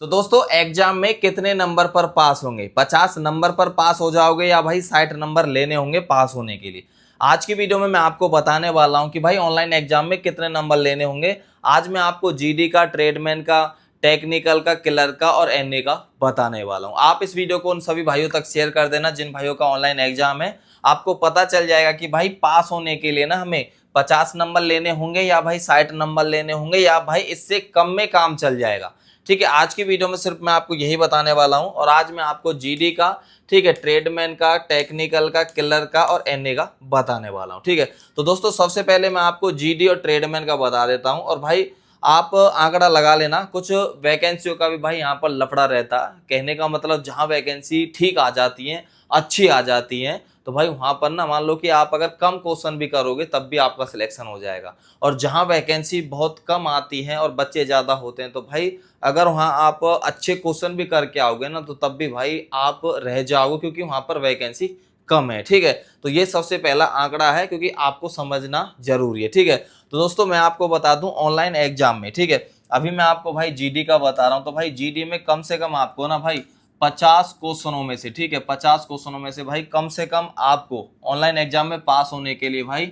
तो दोस्तों एग्जाम में कितने नंबर पर पास होंगे? 50 नंबर पर पास हो जाओगे या भाई 60 नंबर लेने होंगे पास होने के लिए? आज की वीडियो में मैं आपको बताने वाला हूं कि भाई ऑनलाइन एग्जाम में कितने नंबर लेने होंगे। आज मैं आपको जीडी का, ट्रेडमैन का, टेक्निकल का, क्लर्क का और एनए का बताने वाला हूं। आप इस वीडियो को उन सभी भाइयों तक शेयर कर देना जिन भाइयों का ऑनलाइन एग्जाम है। आपको पता चल जाएगा कि भाई पास होने के लिए ना हमें 50 नंबर लेने होंगे या भाई 60 नंबर लेने होंगे या भाई इससे कम में काम चल जाएगा। ठीक है, आज की वीडियो में सिर्फ मैं आपको यही बताने वाला हूं और आज मैं आपको जीडी का, ठीक है, ट्रेडमैन का, टेक्निकल का, क्लर्क का और एनए का बताने वाला हूं। ठीक है, तो दोस्तों सबसे पहले मैं आपको जीडी और ट्रेडमैन का बता देता हूं और भाई आप आंकड़ा लगा लेना। कुछ वैकेंसियों का भी भाई यहाँ पर लफड़ा रहता है। कहने का मतलब जहां वैकेंसी ठीक आ जाती है, अच्छी आ जाती है, तो भाई वहां पर ना मान लो कि आप अगर कम क्वेश्चन भी करोगे तब भी आपका सिलेक्शन हो जाएगा। और जहां वैकेंसी बहुत कम आती है और बच्चे ज्यादा होते हैं तो भाई अगर वहां आप अच्छे क्वेश्चन भी करके आओगे ना तो तब भी भाई आप रह जाओगे क्योंकि वहां पर वैकेंसी कम है। ठीक है, तो ये सबसे पहला आंकड़ा है क्योंकि आपको समझना जरूरी है। ठीक है, तो दोस्तों मैं आपको बता दूं ऑनलाइन एग्जाम में, ठीक है, अभी मैं आपको भाई जीडी का बता रहा हूं तो भाई जीडी में कम से कम आपको ना भाई 50 क्वेश्चनों में से, ठीक है, 50 क्वेश्चनों में से भाई कम से कम आपको ऑनलाइन एग्जाम में पास होने के लिए भाई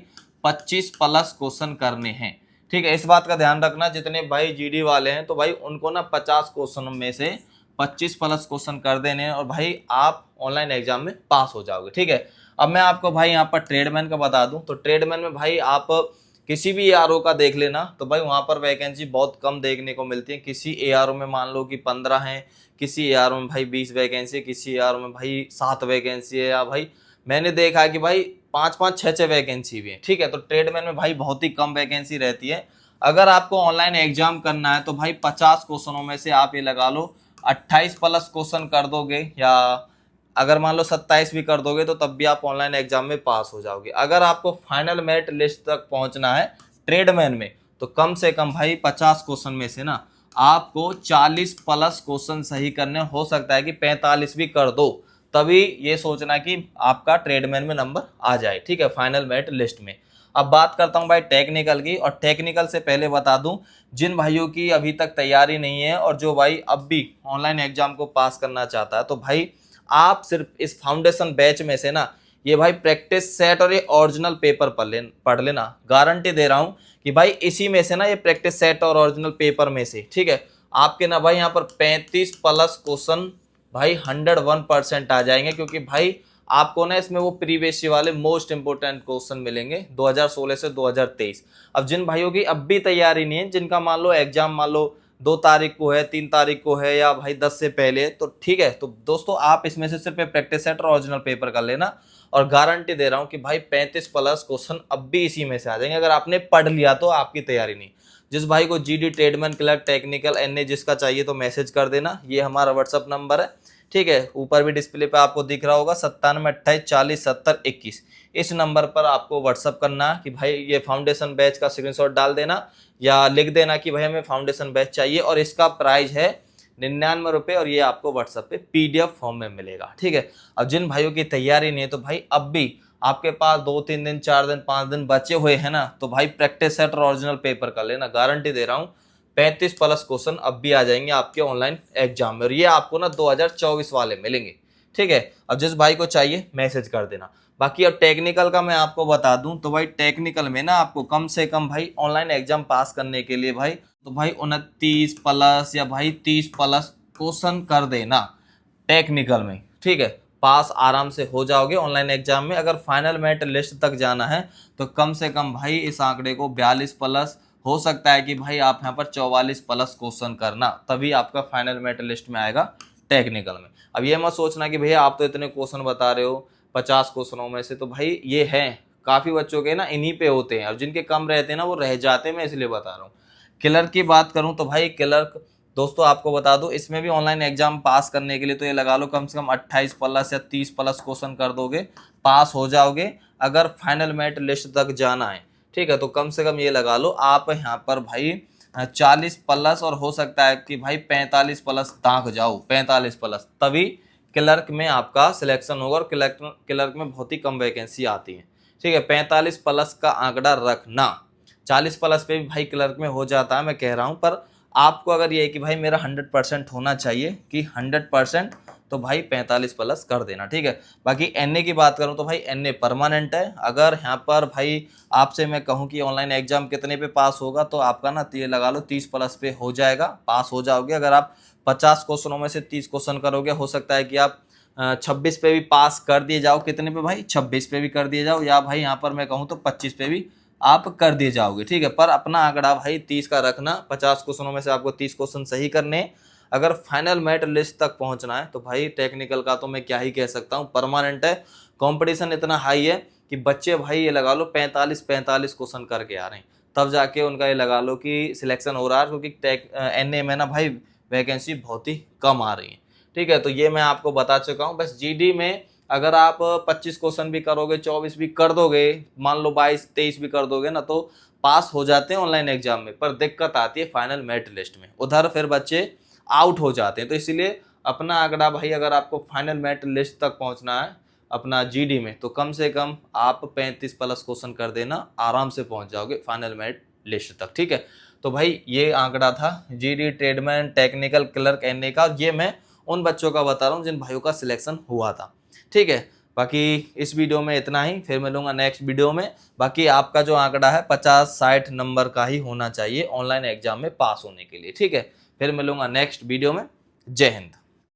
25 प्लस क्वेश्चन करने हैं। ठीक है, इस बात का ध्यान रखना जितने भाई जीडी वाले हैं तो भाई उनको ना 50 क्वेश्चनों में से 25 प्लस क्वेश्चन कर देने हैं और भाई आप ऑनलाइन एग्जाम में पास हो जाओगे। ठीक है, अब मैं आपको भाई यहाँ पर ट्रेडमैन का बता दूं तो ट्रेडमैन में भाई आप किसी भी एआरओ का देख लेना तो भाई वहां पर वैकेंसी बहुत कम देखने को मिलती है। किसी एआरओ में मान लो कि 15 है, किसी एआरओ में भाई 20 वैकेंसी है, किसी एआरओ में भाई 7 वैकेंसी है, या भाई मैंने देखा है कि भाई 5-5 6-6 वैकेंसी भी है। ठीक है, तो ट्रेडमैन में भाई बहुत ही कम वैकेंसी रहती है। अगर आपको ऑनलाइन एग्जाम करना है तो भाई 50 क्वेश्चनों में से आप ये लगा लो 28 प्लस क्वेश्चन कर दोगे या अगर मान लो 27 भी कर दोगे तो तब भी आप ऑनलाइन एग्जाम में पास हो जाओगे। अगर आपको फाइनल मेरिट लिस्ट तक पहुंचना है ट्रेडमैन में तो कम से कम भाई 50 क्वेश्चन में से ना आपको 40 प्लस क्वेश्चन सही करने, हो सकता है कि 45 भी कर दो, तभी ये सोचना कि आपका ट्रेडमैन में नंबर आ जाए। ठीक है, फाइनल मेरिट लिस्ट में। अब बात करता हूं भाई टेक्निकल की, और टेक्निकल से पहले बता दूं जिन भाइयों की अभी तक तैयारी नहीं है और जो भाई अब भी ऑनलाइन एग्जाम को पास करना चाहता है तो भाई आप सिर्फ इस फाउंडेशन बैच में से ना ये भाई प्रैक्टिस सेट और ये ओरिजिनल पेपर पढ़ लेना। गारंटी दे रहा हूं कि भाई इसी में से ना, ये प्रैक्टिस सेट और ओरिजिनल पेपर में से, ठीक है, आपके ना भाई यहाँ पर 35 प्लस क्वेश्चन भाई 101% आ जाएंगे क्योंकि भाई आपको ना इसमें वो प्रीवियस वाले मोस्ट इंपोर्टेंट क्वेश्चन मिलेंगे 2016 से 2023। अब जिन भाइयों की अब भी तैयारी नहीं है, जिनका मान लो एग्जाम मान लो 2 तारीख को है, 3 तारीख को है या भाई 10 से पहले, तो ठीक है, तो दोस्तों आप इसमें से सिर्फ प्रैक्टिस सेट और ओरिजिनल पेपर कर लेना और गारंटी दे रहा हूं कि भाई 35 प्लस क्वेश्चन अब भी इसी में से आ जाएंगे। अगर आपने पढ़ लिया तो आपकी तैयारी नहीं। जिस भाई को GD, tradesman, clerk, technical, NA जिसका चाहिए तो मैसेज कर देना, ये हमारा व्हाट्सअप नंबर है। ठीक है, ऊपर भी डिस्प्ले पे आपको दिख रहा होगा 9728407021। इस नंबर पर आपको व्हाट्सअप करना कि भाई ये फाउंडेशन बैच का स्क्रीनशॉट डाल देना या लिख देना कि भाई हमें फाउंडेशन बैच चाहिए और इसका प्राइस है 99 रुपये और ये आपको व्हाट्सएप पे पीडीएफ फॉर्म में मिलेगा। ठीक है, अब जिन भाइयों की तैयारी नहीं है तो भाई अब भी आपके पास 2-3 दिन, 4 दिन, 5 दिन बचे हुए हैं ना, तो भाई प्रैक्टिस सेट और ओरिजिनल पेपर कर लेना। गारंटी दे रहा हूँ 35 प्लस क्वेश्चन अब भी आ जाएंगे आपके ऑनलाइन एग्जाम में और ये आपको ना 2024 वाले मिलेंगे। ठीक है, अब जिस भाई को चाहिए मैसेज कर देना। बाकी अब टेक्निकल का मैं आपको बता दूं तो भाई टेक्निकल में ना आपको कम से कम भाई ऑनलाइन एग्जाम पास करने के लिए भाई तो भाई 29 प्लस या भाई 30 प्लस क्वेश्चन कर देना टेक्निकल में। ठीक है, पास आराम से हो जाओगे ऑनलाइन एग्जाम में। अगर फाइनल मेरिट लिस्ट तक जाना है तो कम से कम भाई इस आंकड़े को 42 प्लस, हो सकता है कि भाई आप यहाँ पर 44 प्लस क्वेश्चन करना, तभी आपका फाइनल मेरिट लिस्ट में आएगा टेक्निकल में। अब ये मत सोचना कि भैया आप तो इतने क्वेश्चन बता रहे हो 50 क्वेश्चनों में से, तो भाई ये है काफ़ी बच्चों के ना इन्हीं पे होते हैं और जिनके कम रहते हैं ना वो रह जाते हैं, मैं इसलिए बता रहा हूँ। क्लर्क की बात करूँ तो भाई क्लर्क दोस्तों आपको बता दूं इसमें भी ऑनलाइन एग्जाम पास करने के लिए तो ये लगा लो कम से कम 28 प्लस या 30 प्लस क्वेश्चन कर दोगे, पास हो जाओगे। अगर फाइनल मेरिट लिस्ट तक जाना है, ठीक है, तो कम से कम ये लगा लो आप यहाँ पर भाई 40 प्लस और हो सकता है कि भाई 45 प्लस दाग जाओ, 45 प्लस, तभी क्लर्क में आपका सिलेक्शन होगा और क्लर्क में बहुत ही कम वैकेंसी आती है। ठीक है, 45 प्लस का आंकड़ा रखना। 40 प्लस पे भी भाई क्लर्क में हो जाता है, मैं कह रहा हूँ, पर आपको अगर ये है कि भाई मेरा 100% होना चाहिए कि 100%, तो भाई 45 प्लस कर देना, ठीक है। बाकी एनए की बात करूं तो भाई एनए परमानेंट है। अगर यहाँ पर भाई आपसे मैं कहूं कि ऑनलाइन एग्जाम कितने पे पास होगा, तो आपका ना ये लगा लो 30 प्लस पे हो जाएगा, पास हो जाओगे। अगर आप 50 क्वेश्चनों में से 30 क्वेश्चन करोगे, हो सकता है कि आप 26 पे भी पास कर दिए जाओ। कितने पे भाई? 26 पे भी कर दिए जाओ, या भाई यहाँ पर मैं कहूँ तो 25 पे भी आप कर दिए जाओगे, ठीक है। पर अपना आंकड़ा भाई 30 का रखना। 50 क्वेश्चनों में से आपको 30 क्वेश्चन सही करने हैं। अगर फाइनल मेरिट लिस्ट तक पहुंचना है तो भाई टेक्निकल का तो मैं क्या ही कह सकता हूँ, परमानेंट है। कंपटीशन इतना हाई है कि बच्चे भाई ये लगा लो 45 क्वेश्चन करके आ रहे हैं, तब जाके उनका ये लगा लो कि सिलेक्शन हो रहा है, क्योंकि एनए में ना भाई वैकेंसी बहुत ही कम आ रही है, ठीक है। तो ये मैं आपको बता चुका हूँ। बस जीडी में अगर आप 25 क्वेश्चन भी करोगे, 24 भी कर दोगे, मान लो 22-23 भी कर दोगे ना, तो पास हो जाते हैं ऑनलाइन एग्जाम में। पर दिक्कत आती है फाइनल मेरिट लिस्ट में, उधर फिर बच्चे आउट हो जाते हैं। तो इसलिए अपना आंकड़ा भाई, अगर आपको फाइनल मेरिट लिस्ट तक पहुंचना है अपना जीडी में, तो कम से कम आप 35 प्लस क्वेश्चन कर देना, आराम से पहुंच जाओगे फाइनल मेरिट लिस्ट तक, ठीक है। तो भाई ये आंकड़ा था GD tradesman technical clerk NA का। ये मैं उन बच्चों का बता रहा हूँ जिन भाइयों का सिलेक्शन हुआ था, ठीक है। बाकी इस वीडियो में इतना ही, फिर मिलूंगा नेक्स्ट वीडियो में। बाकी आपका जो आंकड़ा है 50-60 नंबर का ही होना चाहिए ऑनलाइन एग्जाम में पास होने के लिए, ठीक है। फिर मिलूंगा नेक्स्ट वीडियो में। जय हिंद।